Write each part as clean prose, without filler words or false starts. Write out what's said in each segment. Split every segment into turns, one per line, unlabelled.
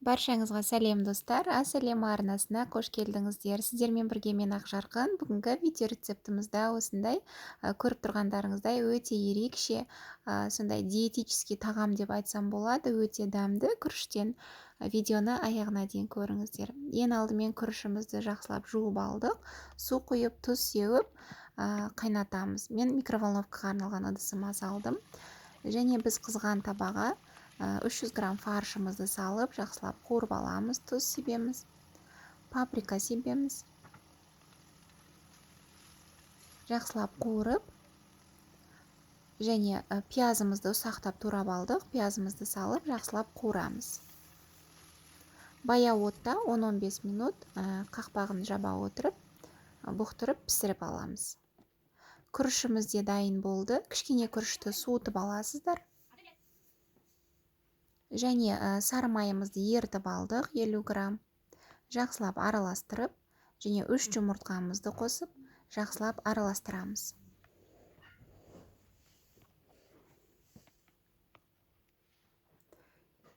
Баршаңызға сәлем достар, Ассалем арнасына қош келдіңіздер. Сіздермен бірге мен Ақжарқын. Бүгінгі видео рецептімізді осындай көріп тұрғандарыңыздай өте ерекше, сондай диетический тағам деп айтсам болады, өте дәмді күріштен. Видеоны аяғына дейін көріңіздер. Ең алдымен күрішімізді жақсылап жуып алдық, су құйып, тұз сеуіп қайнатамыз. Мен микроволновкаға арналған ыдысыма салдым. Және біз қызған табаға 300 грамм фаршымызды салып, жақсылап қуырып аламыз, тұз себеміз, паприка себеміз. Жақсылап қуырып, және пиязымызды ұсақтап турап алдық, пиязымызды салып, жақсылап қуырамыз. Баяу отта 10-15 минут қақпағын жаба отырып, бұқтырып пісіріп аламыз. Күрішіміз де дайын болды. Кішкене күрішті суытып аласыздар. Және сары майымызды ертіп алдық 50 грамм. Жақсылап араластырып, және 3 жұмыртқамызды қосып, жақсылап араластырамыз.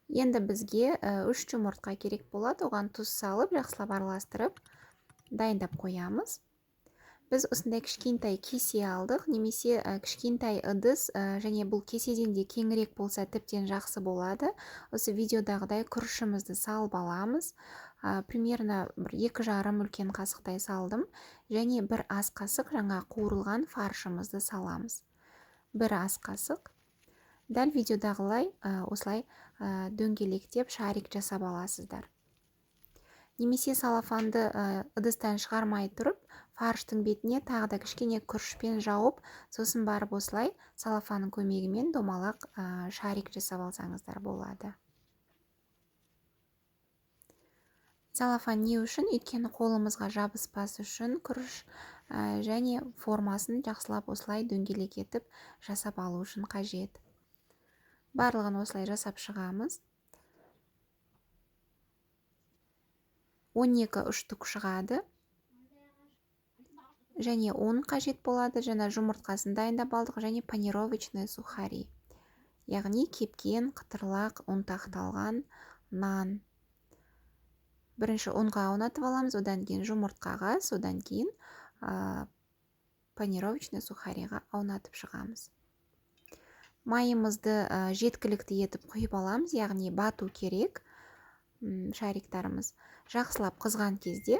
Енді бізге 3 жұмыртқа керек болады, оған тұз салып, жақсылап араластырып, дайындап қоямыз. Біз осындай кішкентай кесе алдық, немесе кішкентай ыдыс, және бұл кеседен де кеңірек болса тіптен жақсы болады. Осы видеодағыдай күрішімізді салып аламыз. Примерно 2,5 үлкен қасықтай салдым, және 1 ас қасық жаңа қуырылған фаршымызды саламыз. 1 ас қасық. Дәл видеодағылай осылай дөңгелектеп шарик жасап аласыздар. Немесе салафанды ыдыстан шығармай тұрып, фарштың бетіне тағы да кішкене күрішпен жауып, сосын барып осылай салафанның көмегімен домалақ шарик жасап алсаңыздар болады. Салафан не үшін? Өйткені қолымызға жабыспас үшін күріш және формасын жақсылап осылай дөңгелек етіп жасап алу үшін қажет. Барлығын осылай жасап шығамыз. 12 ұштық шығады. Және 10 қажет болады. Жаңа жұмыртқасын дайындап алдық, және панировочный сухари. Яғни кепкен, қытырлақ, ұнтақталған нан. Бірінші ұнға аунатып аламыз, одан кейін жұмыртқаға, содан кейін панировочный сухариға аунатып шығамыз. Майымызды жеткілікті етіп құйып аламыз, яғни бату керек шариктарымыз. Жақсылап қызған кезде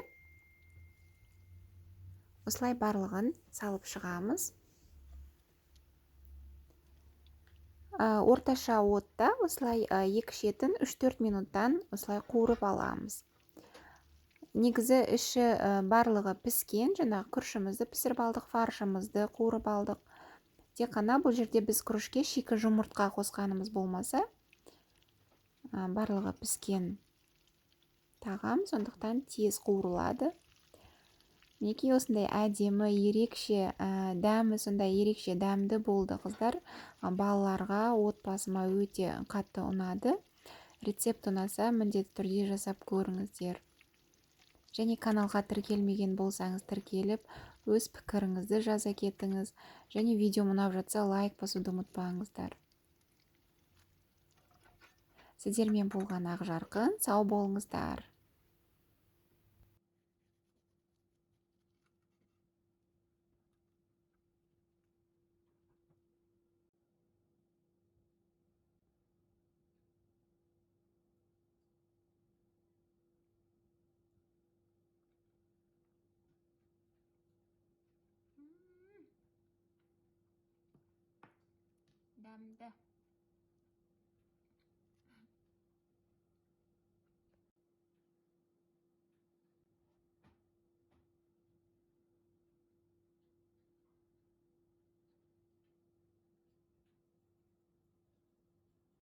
осылай барлығын салып шығамыз. Орташа отта осылай екі шетін 3-4 минуттан осылай қуырып аламыз. Негізі іші барлығы піскен, жаңағы күрішімізді пісіріп алдық, фаршымызды қуырып алдық. Тек қана бұл жерде біз күрішке шикі жұмыртқа қосқанымыз болмаса, барлығы піскен тағам, сондықтан тез қуырылады. Мінекей осындай әдемі, ерекше дәмі, сондай ерекше дәмді болды қыздар. Балаларға, отбасыма өте қатты ұнады. Рецепт ұнаса, міндетті түрде жасап көріңіздер. Және каналға тіркелмеген болсаңыз тіркеліп, өз пікіріңізді жаза кетіңіз. Және видео ұнап жатса лайк басуды ұмытпаңыздар. Сіздермен болған Ақжарқын, сау болыңыздар. Дәмді.